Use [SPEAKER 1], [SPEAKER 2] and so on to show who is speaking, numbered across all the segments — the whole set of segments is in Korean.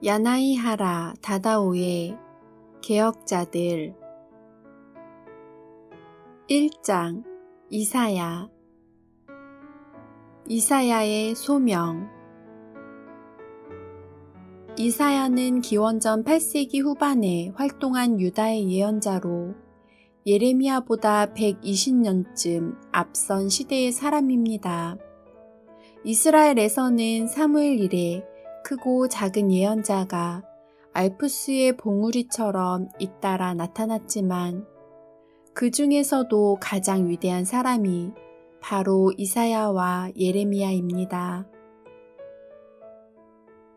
[SPEAKER 1] 야나이하라 다다오의 개혁자들 1장 이사야의 소명. 이사야는 기원전 8세기 후반에 활동한 유다의 예언자로 예레미야보다 120년쯤 앞선 시대의 사람입니다. 이스라엘에서는 사무엘 이래 크고 작은 예언자가 알프스의 봉우리처럼 잇따라 나타났지만 그 중에서도 가장 위대한 사람이 바로 이사야와 예레미야입니다.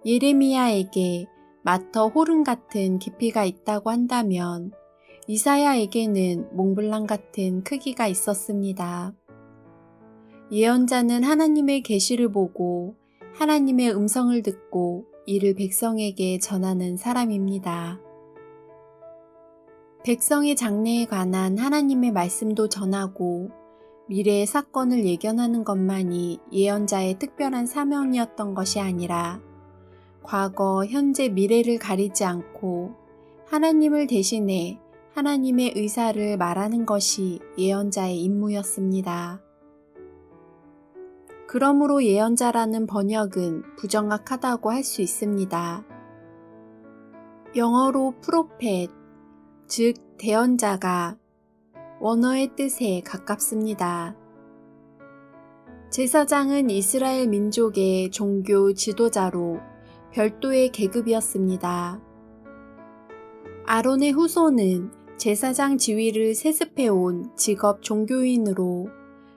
[SPEAKER 1] 예레미야에게 마터 호른 같은 깊이가 있다고 한다면 이사야에게는 몽블랑 같은 크기가 있었습니다. 예언자는 하나님의 계시를 보고 하나님의 음성을 듣고 이를 백성에게 전하는 사람입니다. 백성의 장래에 관한 하나님의 말씀도 전하고 미래의 사건을 예견하는 것만이 예언자의 특별한 사명이었던 것이 아니라 과거, 현재, 미래를 가리지 않고 하나님을 대신해 하나님의 의사를 말하는 것이 예언자의 임무였습니다. 그러므로 예언자라는 번역은 부정확하다고 할 수 있습니다. 영어로 프로펫, 즉 대언자가 원어의 뜻에 가깝습니다. 제사장은 이스라엘 민족의 종교 지도자로 별도의 계급이었습니다. 아론의 후손은 제사장 지위를 세습해온 직업 종교인으로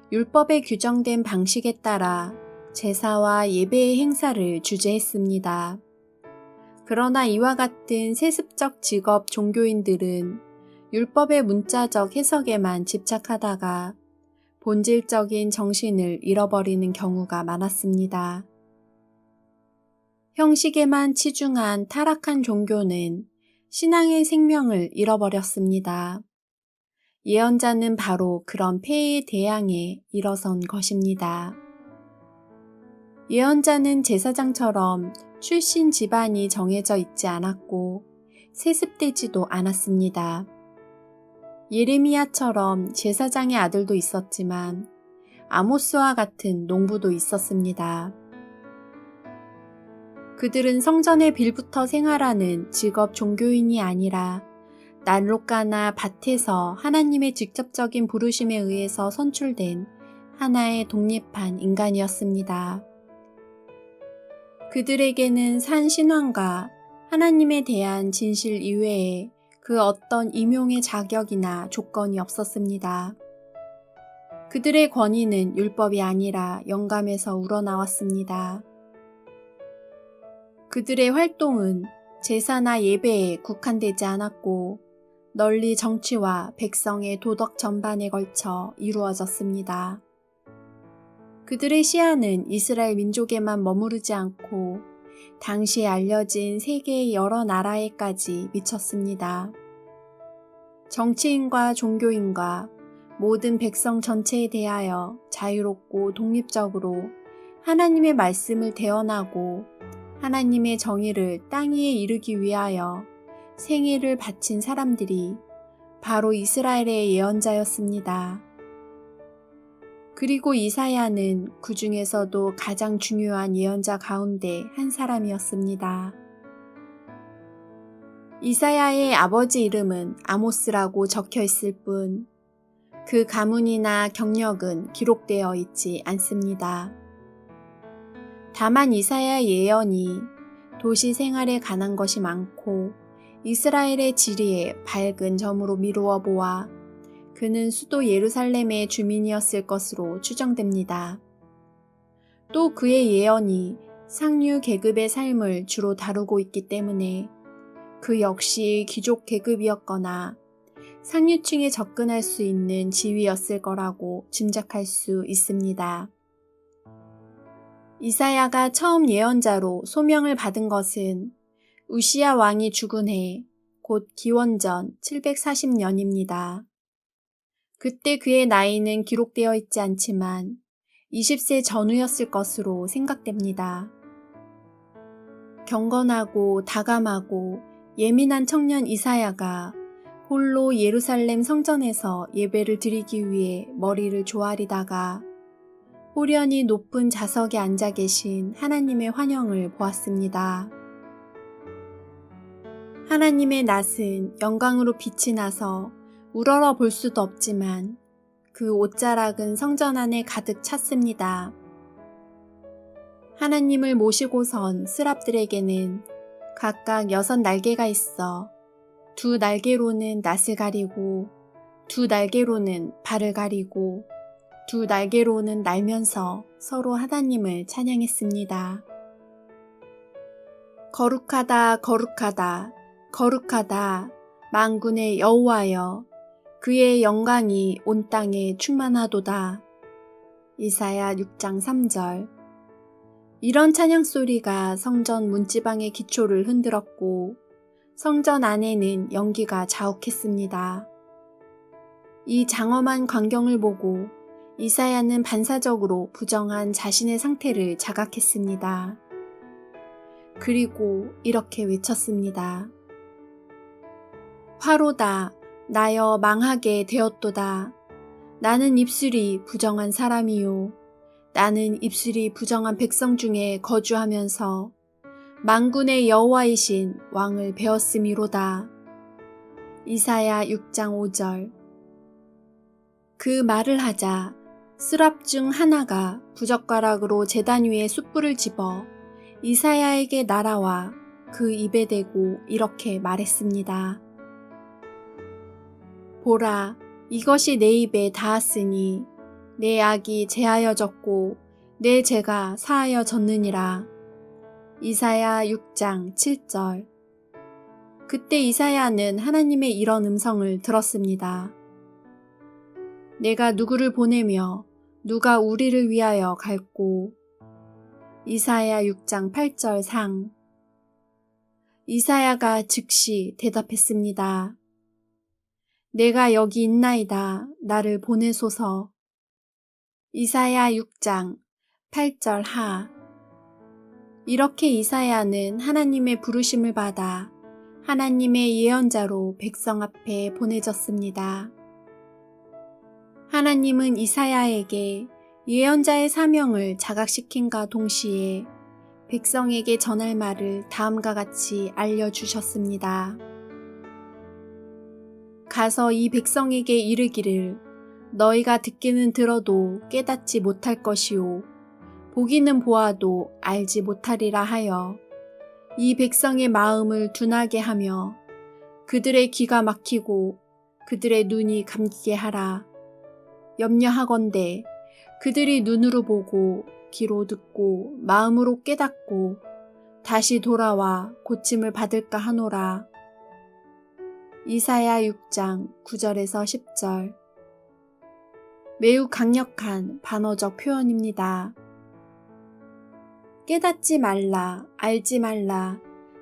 [SPEAKER 1] 율법에 규정된 방식에 따라 제사와 예배의 행사를 주재했습니다. 그러나 이와 같은 세습적 직업 종교인들은 율법의 문자적 해석에만 집착하다가 본질적인 정신을 잃어버리는 경우가 많았습니다. 형식에만 치중한 타락한 종교는 신앙의 생명을 잃어버렸습니다. 예언자는 바로 그런 폐해에 대항해 일어선 것입니다. 예언자는 제사장처럼 출신 집안이 정해져 있지 않았고 세습되지도 않았습니다. 예레미야처럼 제사장의 아들도 있었지만 아모스와 같은 농부도 있었습니다. 그들은 성전에 빌부터 생활하는 직업 종교인이 아니라 난로가나 밭에서 하나님의 직접적인 부르심에 의해서 선출된 하나의 독립한 인간이었습니다. 그들에게는 산 신앙과 하나님에 대한 진실 이외에 그 어떤 임용의 자격이나 조건이 없었습니다. 그들의 권위는 율법이 아니라 영감에서 우러나왔습니다. 그들의 활동은 제사나 예배에 국한되지 않았고 널리 정치와 백성의 도덕 전반에 걸쳐 이루어졌습니다. 그들의 시야는 이스라엘 민족에만 머무르지 않고 당시에 알려진 세계의 여러 나라에까지 미쳤습니다. 정치인과 종교인과 모든 백성 전체에 대하여 자유롭고 독립적으로 하나님의 말씀을 대언하고 하나님의 정의를 땅 위에 이루기 위하여 생애를 바친 사람들이 바로 이스라엘의 예언자였습니다. 그리고 이사야는 그 중에서도 가장 중요한 예언자 가운데 한 사람이었습니다. 이사야의 아버지 이름은 아모스라고 적혀 있을 뿐 그 가문이나 경력은 기록되어 있지 않습니다. 다만 이사야의 예언이 도시 생활에 관한 것이 많고 이스라엘의 지리에 밝은 점으로 미루어 보아 그는 수도 예루살렘의 주민이었을 것으로 추정됩니다. 또 그의 예언이 상류 계급의 삶을 주로 다루고 있기 때문에 그 역시 귀족 계급이었거나 상류층에 접근할 수 있는 지위였을 거라고 짐작할 수 있습니다. 이사야가 처음 예언자로 소명을 받은 것은 우시야 왕이 죽은 해, 곧 기원전 740년입니다. 그때 그의 나이는 기록되어 있지 않지만 20세 전후였을 것으로 생각됩니다. 경건하고 다감하고 예민한 청년 이사야가 홀로 예루살렘 성전에서 예배를 드리기 위해 머리를 조아리다가 호련히 높은 좌석에 앉아 계신 하나님의 환영을 보았습니다. 하나님의 낫은 영광으로 빛이 나서 우러러 볼 수도 없지만 그 옷자락은 성전 안에 가득 찼습니다. 하나님을 모시고선 스랍들에게는 각각 6 날개가 있어 2 날개로는 낫을 가리고 2 날개로는 발을 가리고 2 날개로는 날면서 서로 하나님을 찬양했습니다. 거룩하다 거룩하다 거룩하다 만군의 여호와여 그의 영광이 온 땅에 충만하도다. 이사야 6장 3절. 이런 찬양 소리가 성전 문지방의 기초를 흔들었고 성전 안에는 연기가 자욱했습니다. 이 장엄한 광경을 보고 이사야는 반사적으로 부정한 자신의 상태를 자각했습니다. 그리고 이렇게 외쳤습니다. 화로다 나여 망하게 되었도다. 나는 입술이 부정한 사람이요. 나는 입술이 부정한 백성 중에 거주하면서 만군의 여호와이신 왕을 배웠음이로다. 이사야 6장 5절. 그 말을 하자 스랍 중 하나가 부젓가락으로 제단 위에 숯불을 집어 이사야에게 날아와 그 입에 대고 이렇게 말했습니다. 보라, 이것이 내 입에 닿았으니 내 악이 제하여졌고 내 죄가 사하여졌느니라. 이사야 6장 7절. 그때 이사야는 하나님의 이런 음성을 들었습니다. 내가 누구를 보내며 누가 우리를 위하여 갈고. 이사야 6장 8절 상. 이사야가 즉시 대답했습니다. 내가 여기 있나이다. 나를 보내소서. 이사야 6장 8절 하. 이렇게 이사야는 하나님의 부르심을 받아 하나님의 예언자로 백성 앞에 보내졌습니다. 하나님은 이사야에게 예언자의 사명을 자각시킨과 동시에 백성에게 전할 말을 다음과 같이 알려주셨습니다. 가서 이 백성에게 이르기를 너희가 듣기는 들어도 깨닫지 못할 것이요 보기는 보아도 알지 못하리라 하여 이 백성의 마음을 둔하게 하며 그들의 귀가 막히고 그들의 눈이 감기게 하라. 염려하건대 그들이 눈으로 보고 귀로 듣고 마음으로 깨닫고 다시 돌아와 고침을 받을까 하노라. 이사야 6장 9절에서 10절. 매우 강력한 반어적 표현입니다. 깨닫지 말라, 알지 말라,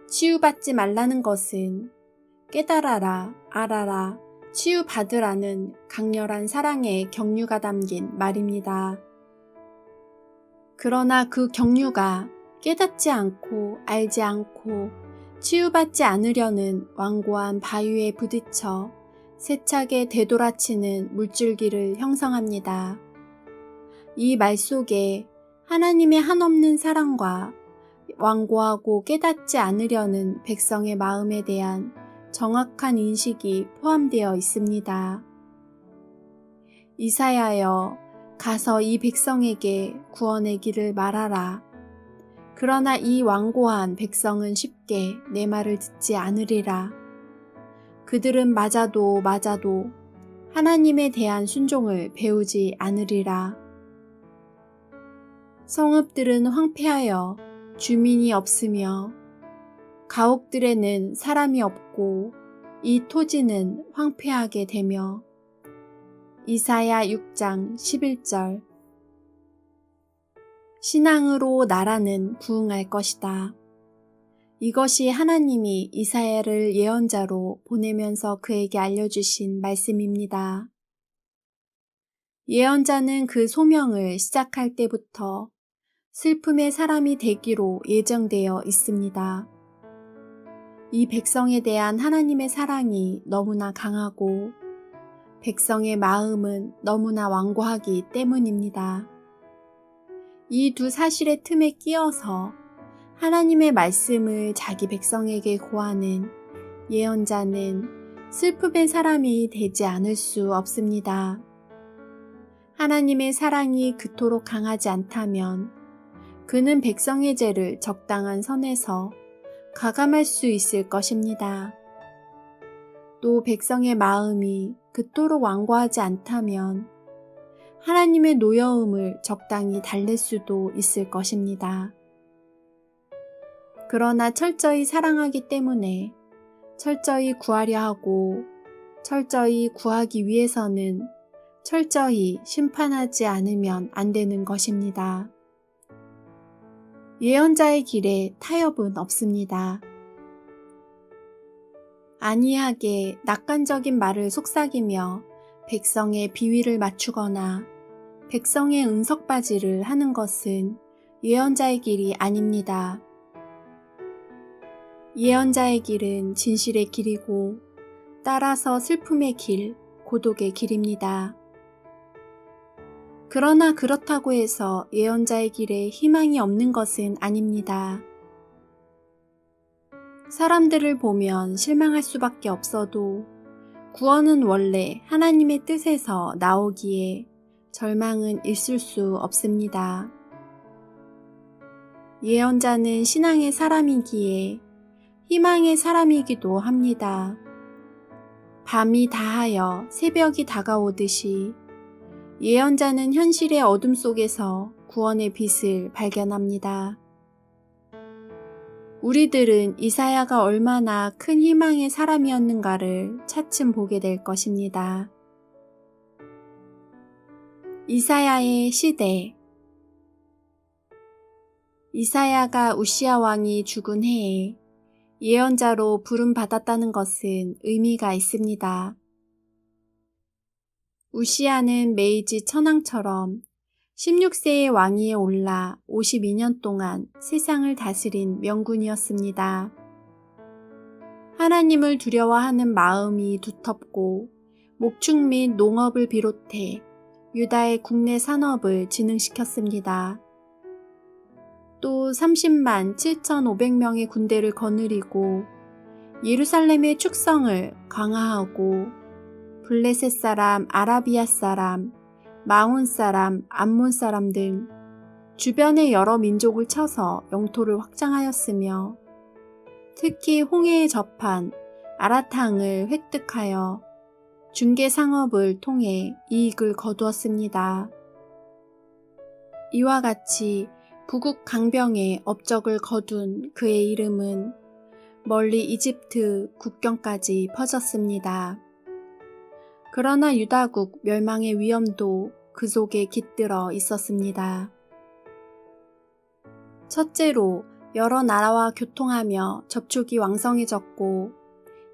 [SPEAKER 1] 치유받지 말라는 것은 깨달아라, 알아라, 치유받으라는 강렬한 사랑의 경류가 담긴 말입니다. 그러나 그 경류가 깨닫지 않고 알지 않고 치유받지 않으려는 완고한 바위에 부딪혀 세차게 되돌아치는 물줄기를 형성합니다. 이 말 속에 하나님의 한없는 사랑과 완고하고 깨닫지 않으려는 백성의 마음에 대한 정확한 인식이 포함되어 있습니다. 이사야여, 가서 이 백성에게 구원의 길을 말하라. 그러나 이 완고한 백성은 쉽게 내 말을 듣지 않으리라. 그들은 맞아도 하나님에 대한 순종을 배우지 않으리라. 성읍들은 황폐하여 주민이 없으며 가옥들에는 사람이 없고 이 토지는 황폐하게 되며. 이사야 6장 11절. 신앙으로 나라는 부흥할 것이다. 이것이 하나님이 이사야를 예언자로 보내면서 그에게 알려주신 말씀입니다. 예언자는 그 소명을 시작할 때부터 슬픔의 사람이 되기로 예정되어 있습니다. 이 백성에 대한 하나님의 사랑이 너무나 강하고 백성의 마음은 너무나 완고하기 때문입니다. 이 두 사실의 틈에 끼어서 하나님의 말씀을 자기 백성에게 고하는 예언자는 슬픔의 사람이 되지 않을 수 없습니다. 하나님의 사랑이 그토록 강하지 않다면 그는 백성의 죄를 적당한 선에서 가감할 수 있을 것입니다. 또 백성의 마음이 그토록 완고하지 않다면 하나님의 노여움을 적당히 달랠 수도 있을 것입니다. 그러나 철저히 사랑하기 때문에 철저히 구하려 하고 철저히 구하기 위해서는 철저히 심판하지 않으면 안 되는 것입니다. 예언자의 길에 타협은 없습니다. 안이하게 낙관적인 말을 속삭이며 백성의 비위를 맞추거나 백성의 응석바지를 하는 것은 예언자의 길이 아닙니다. 예언자의 길은 진실의 길이고 따라서 슬픔의 길, 고독의 길입니다. 그러나 그렇다고 해서 예언자의 길에 희망이 없는 것은 아닙니다. 사람들을 보면 실망할 수밖에 없어도 구원은 원래 하나님의 뜻에서 나오기에 절망은 있을 수 없습니다. 예언자는 신앙의 사람이기에 희망의 사람이기도 합니다. 밤이 다하여 새벽이 다가오듯이 예언자는 현실의 어둠 속에서 구원의 빛을 발견합니다. 우리들은 이사야가 얼마나 큰 희망의 사람이었는가를 차츰 보게 될 것입니다. 이사야의 시대. 이사야가 우시야 왕이 죽은 해에 예언자로 부름받았다는 것은 의미가 있습니다. 우시야는 메이지 천황처럼 16세의 왕위에 올라 52년 동안 세상을 다스린 명군이었습니다. 하나님을 두려워하는 마음이 두텁고 목축 및 농업을 비롯해 유다의 국내 산업을 진흥시켰습니다. 또 30만 7,500명의 군대를 거느리고 예루살렘의 축성을 강화하고 블레셋 사람, 아라비아 사람, 마온 사람, 암몬 사람 등 주변의 여러 민족을 쳐서 영토를 확장하였으며 특히 홍해에 접한 아라탕을 획득하여 중개 상업을 통해 이익을 거두었습니다. 이와 같이 북극 강병의 업적을 거둔 그의 이름은 멀리 이집트 국경까지 퍼졌습니다. 그러나 유다국 멸망의 위험도 그 속에 깃들어 있었습니다. 첫째로 여러 나라와 교통하며 접촉이 왕성해졌고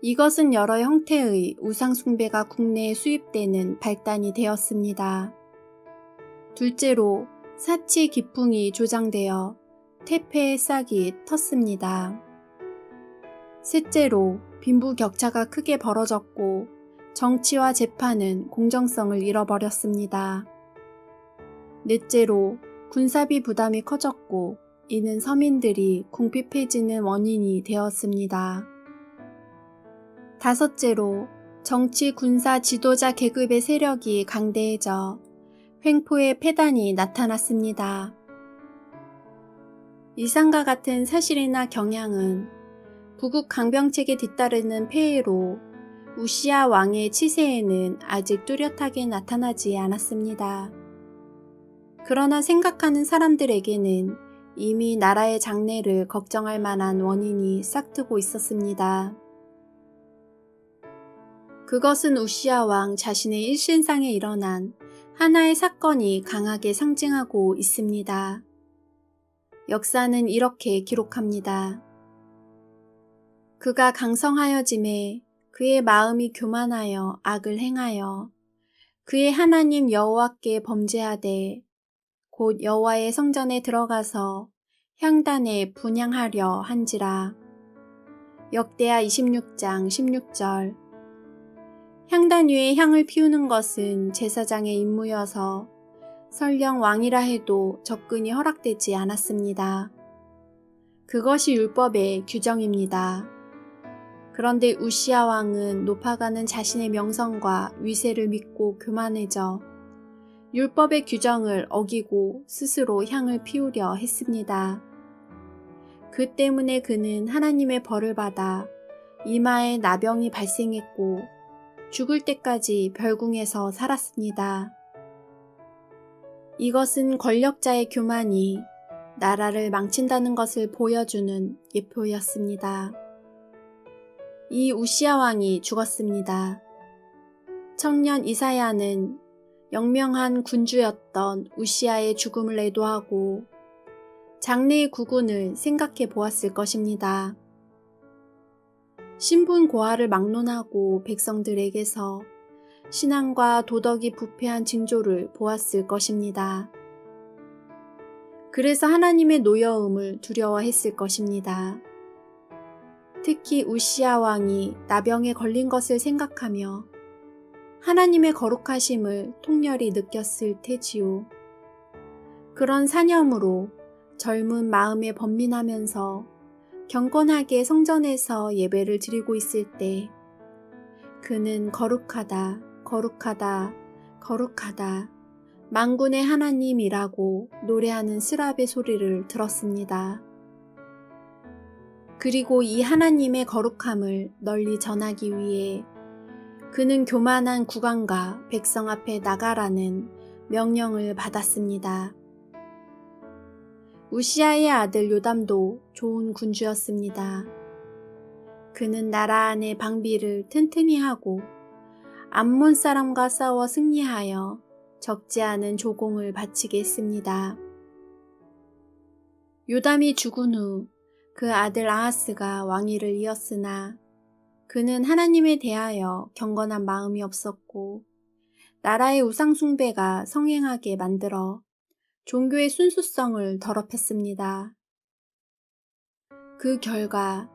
[SPEAKER 1] 이것은 여러 형태의 우상 숭배가 국내에 수입되는 발단이 되었습니다. 둘째로 사치 기풍이 조장되어 태폐의 싹이 텄습니다. 셋째로 빈부격차가 크게 벌어졌고 정치와 재판은 공정성을 잃어버렸습니다. 넷째로 군사비 부담이 커졌고 이는 서민들이 궁핍해지는 원인이 되었습니다. 다섯째로 정치 군사 지도자 계급의 세력이 강대해져 횡포의 폐단이 나타났습니다. 이상과 같은 사실이나 경향은 북극 강병책에 뒤따르는 폐해로 우시야 왕의 치세에는 아직 뚜렷하게 나타나지 않았습니다. 그러나 생각하는 사람들에게는 이미 나라의 장래를 걱정할 만한 원인이 싹트고 있었습니다. 그것은 우시야 왕 자신의 일신상에 일어난 하나의 사건이 강하게 상징하고 있습니다. 역사는 이렇게 기록합니다. 그가 강성하여짐에 그의 마음이 교만하여 악을 행하여 그의 하나님 여호와께 범죄하되 곧 여호와의 성전에 들어가서 향단에 분향하려 한지라. 역대하 26장 16절. 향단 위에 향을 피우는 것은 제사장의 임무여서 설령 왕이라 해도 접근이 허락되지 않았습니다. 그것이 율법의 규정입니다. 그런데 우시야 왕은 높아가는 자신의 명성과 위세를 믿고 교만해져 율법의 규정을 어기고 스스로 향을 피우려 했습니다. 그 때문에 그는 하나님의 벌을 받아 이마에 나병이 발생했고 죽을 때까지 별궁에서 살았습니다. 이것은 권력자의 교만이 나라를 망친다는 것을 보여주는 예표였습니다. 이 우시야 왕이 죽었습니다. 청년 이사야는 영명한 군주였던 우시야의 죽음을 애도하고 장래의 국운을 생각해 보았을 것입니다. 신분 고하를 막론하고 백성들에게서 신앙과 도덕이 부패한 징조를 보았을 것입니다. 그래서 하나님의 노여움을 두려워했을 것입니다. 특히 우시야 왕이 나병에 걸린 것을 생각하며 하나님의 거룩하심을 통렬히 느꼈을 테지요. 그런 사념으로 젊은 마음에 번민하면서 경건하게 성전에서 예배를 드리고 있을 때 그는 거룩하다, 거룩하다, 거룩하다, 만군의 하나님이라고 노래하는 스랍의 소리를 들었습니다. 그리고 이 하나님의 거룩함을 널리 전하기 위해 그는 교만한 국왕과 백성 앞에 나가라는 명령을 받았습니다. 우시야의 아들 요담도 좋은 군주였습니다. 그는 나라 안의 방비를 튼튼히 하고 암몬 사람과 싸워 승리하여 적지 않은 조공을 바치게 했습니다. 요담이 죽은 후 그 아들 아하스가 왕위를 이었으나 그는 하나님에 대하여 경건한 마음이 없었고 나라의 우상 숭배가 성행하게 만들어 종교의 순수성을 더럽혔습니다. 그 결과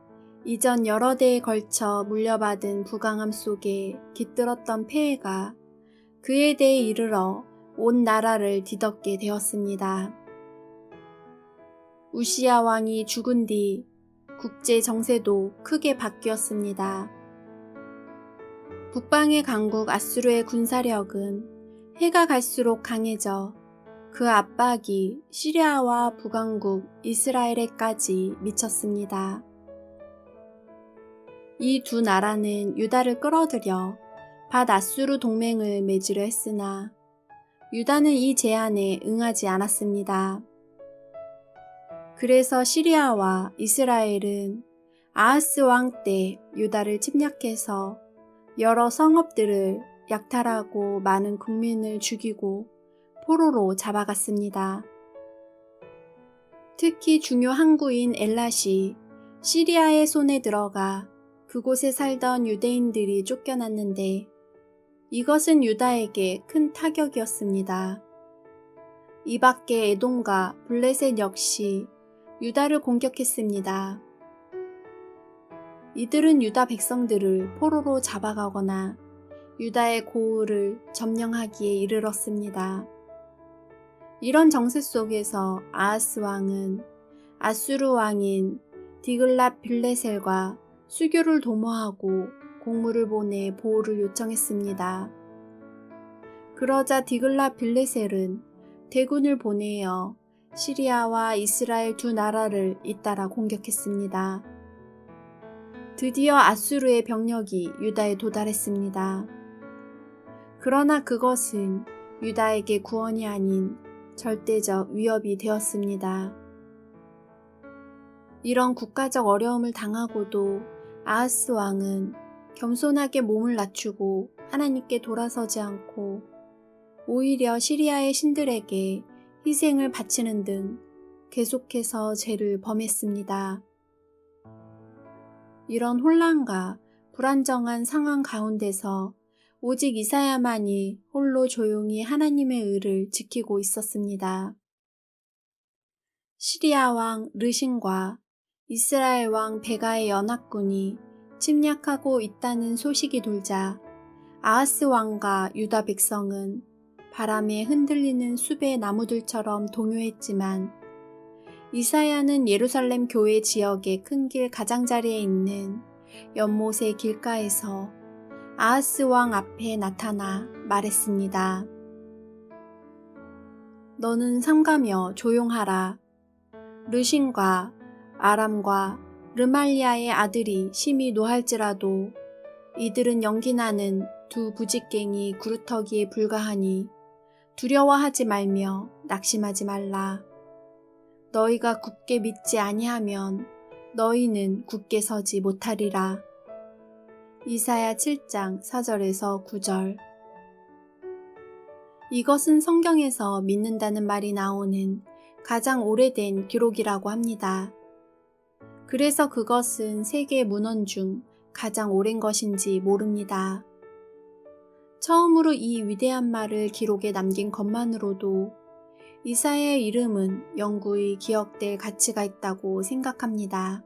[SPEAKER 1] 이전 여러 대에 걸쳐 물려받은 부강함 속에 깃들었던 폐해가 그에 대해 이르러 온 나라를 뒤덮게 되었습니다. 우시야 왕이 죽은 뒤 국제 정세도 크게 바뀌었습니다. 북방의 강국 아수르의 군사력은 해가 갈수록 강해져 그 압박이 시리아와 북왕국 이스라엘에까지 미쳤습니다. 이 두 나라는 유다를 끌어들여 밧아수르 동맹을 맺으려 했으나 유다는 이 제안에 응하지 않았습니다. 그래서 시리아와 이스라엘은 아하스 왕 때 유다를 침략해서 여러 성읍들을 약탈하고 많은 국민을 죽이고 포로로 잡아갔습니다. 특히 중요 항구인 엘랏이 시리아의 손에 들어가 그곳에 살던 유대인들이 쫓겨났는데 이것은 유다에게 큰 타격이었습니다. 이 밖에 에돔과 블레셋 역시 유다를 공격했습니다. 이들은 유다 백성들을 포로로 잡아가거나 유다의 고을을 점령하기에 이르렀습니다. 이런 정세 속에서 아하스 왕은 아수르 왕인 디글랏 빌레셀과 수교를 도모하고 공무를 보내 보호를 요청했습니다. 그러자 디글랏 빌레셀은 대군을 보내어 시리아와 이스라엘 두 나라를 잇따라 공격했습니다. 드디어 아수르의 병력이 유다에 도달했습니다. 그러나 그것은 유다에게 구원이 아닌 절대적 위협이 되었습니다. 이런 국가적 어려움을 당하고도 아하스 왕은 겸손하게 몸을 낮추고 하나님께 돌아서지 않고 오히려 시리아의 신들에게 희생을 바치는 등 계속해서 죄를 범했습니다. 이런 혼란과 불안정한 상황 가운데서 오직 이사야만이 홀로 조용히 하나님의 의를 지키고 있었습니다. 시리아 왕 르신과 이스라엘 왕 베가의 연합군이 침략하고 있다는 소식이 돌자 아하스 왕과 유다 백성은 바람에 흔들리는 숲의 나무들처럼 동요했지만 이사야는 예루살렘 교회 지역의 큰 길 가장자리에 있는 연못의 길가에서 아하스 왕 앞에 나타나 말했습니다. 너는 삼가며 조용하라. 르신과 아람과 르말리아의 아들이 심히 노할지라도 이들은 연기나는 두 부직갱이 구루터기에 불과하니 두려워하지 말며 낙심하지 말라. 너희가 굳게 믿지 아니하면 너희는 굳게 서지 못하리라. 이사야 7장 4절에서 9절. 이것은 성경에서 믿는다는 말이 나오는 가장 오래된 기록이라고 합니다. 그래서 그것은 세계 문헌 중 가장 오랜 것인지 모릅니다. 처음으로 이 위대한 말을 기록에 남긴 것만으로도 이사야의 이름은 영구히 기억될 가치가 있다고 생각합니다.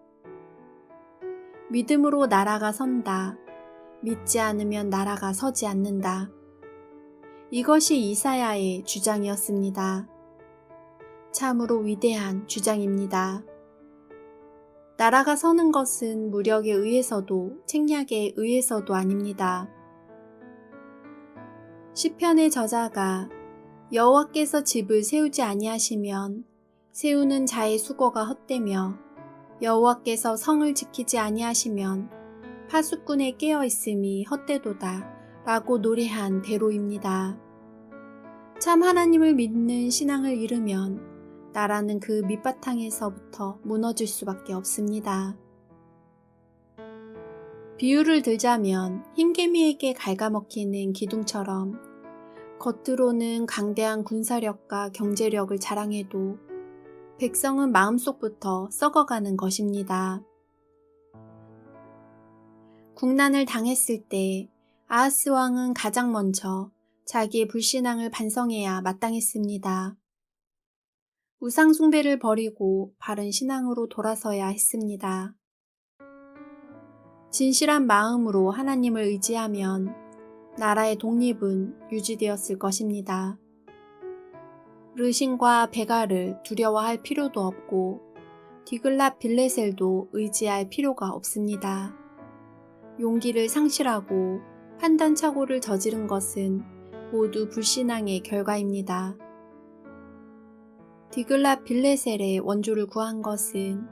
[SPEAKER 1] 믿음으로 나라가 선다. 믿지 않으면 나라가 서지 않는다. 이것이 이사야의 주장이었습니다. 참으로 위대한 주장입니다. 나라가 서는 것은 무력에 의해서도 책략에 의해서도 아닙니다. 시편의 저자가 여호와께서 집을 세우지 아니하시면 세우는 자의 수고가 헛되며 여호와께서 성을 지키지 아니하시면 파수꾼의 깨어있음이 헛되도다 라고 노래한 대로입니다. 참 하나님을 믿는 신앙을 잃으면 나라는 그 밑바탕에서부터 무너질 수밖에 없습니다. 비유를 들자면 흰개미에게 갉아먹히는 기둥처럼 겉으로는 강대한 군사력과 경제력을 자랑해도 백성은 마음속부터 썩어가는 것입니다. 국난을 당했을 때 아하스 왕은 가장 먼저 자기의 불신앙을 반성해야 마땅했습니다. 우상 숭배를 버리고 바른 신앙으로 돌아서야 했습니다. 진실한 마음으로 하나님을 의지하면 나라의 독립은 유지되었을 것입니다. 르신과 베가를 두려워할 필요도 없고 디글랏 빌레셀도 의지할 필요가 없습니다. 용기를 상실하고 판단착오를 저지른 것은 모두 불신앙의 결과입니다. 디글랏 빌레셀의 원조를 구한 것은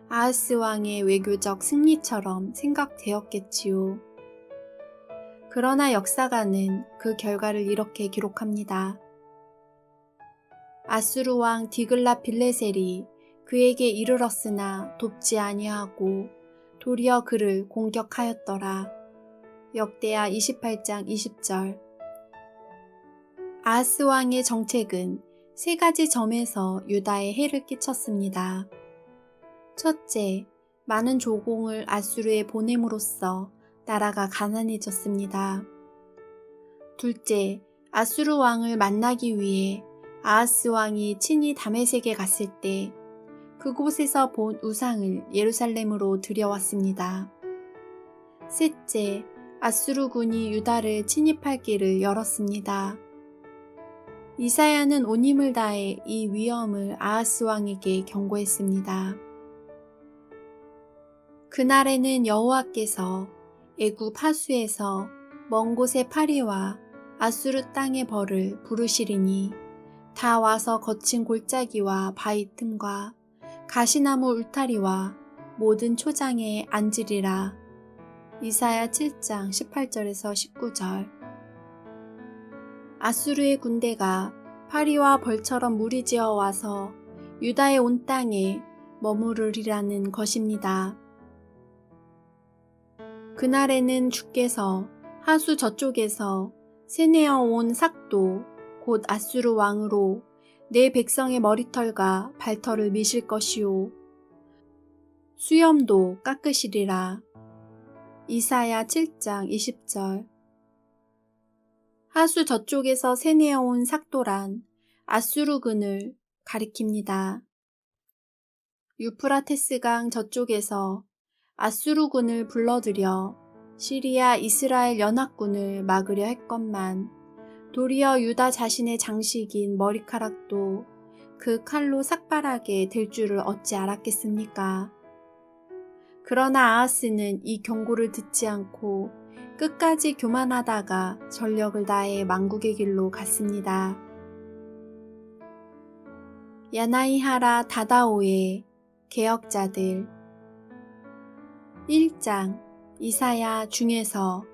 [SPEAKER 1] 아하스 왕의 외교적 승리처럼 생각되었겠지요. 그러나 역사가는 그 결과를 이렇게 기록합니다. 아수르 왕 디글랏 빌레셀이 그에게 이르렀으나 돕지 아니하고 도리어 그를 공격하였더라. 역대하 28장 20절. 아하스 왕의 정책은 세 가지 점에서 유다에 해를 끼쳤습니다. 첫째, 많은 조공을 아수르에 보냄으로써 나라가 가난해졌습니다. 둘째, 아수르 왕을 만나기 위해 아하스 왕이 친히 다메섹에 갔을 때 그곳에서 본 우상을 예루살렘으로 들여왔습니다. 셋째, 아수르군이 유다를 침입할 길을 열었습니다. 이사야는 온 힘을 다해 이 위험을 아하스 왕에게 경고했습니다. 그날에는 여호와께서 애굽 하수에서 먼 곳의 파리와 아수르 땅의 벌을 부르시리니 다 와서 거친 골짜기와 바위 틈과 가시나무 울타리와 모든 초장에 앉으리라. 이사야 7장 18절에서 19절. 아수르의 군대가 파리와 벌처럼 무리지어 와서 유다의 온 땅에 머무르리라는 것입니다. 그날에는 주께서 하수 저쪽에서 세내어 온 삭도 곧 아수르 왕으로 내 백성의 머리털과 발털을 미실 것이요 수염도 깎으시리라. 이사야 7장 20절. 하수 저쪽에서 세내어 온 삭도란 아수르군을 가리킵니다. 유프라테스강 저쪽에서 아수르군을 불러들여 시리아 이스라엘 연합군을 막으려 했건만 도리어 유다 자신의 장식인 머리카락도 그 칼로 삭발하게 될 줄을 어찌 알았겠습니까? 그러나 아하스는 이 경고를 듣지 않고 끝까지 교만하다가 전력을 다해 망국의 길로 갔습니다. 야나이하라 다다오의 개혁자들 1장 이사야 중에서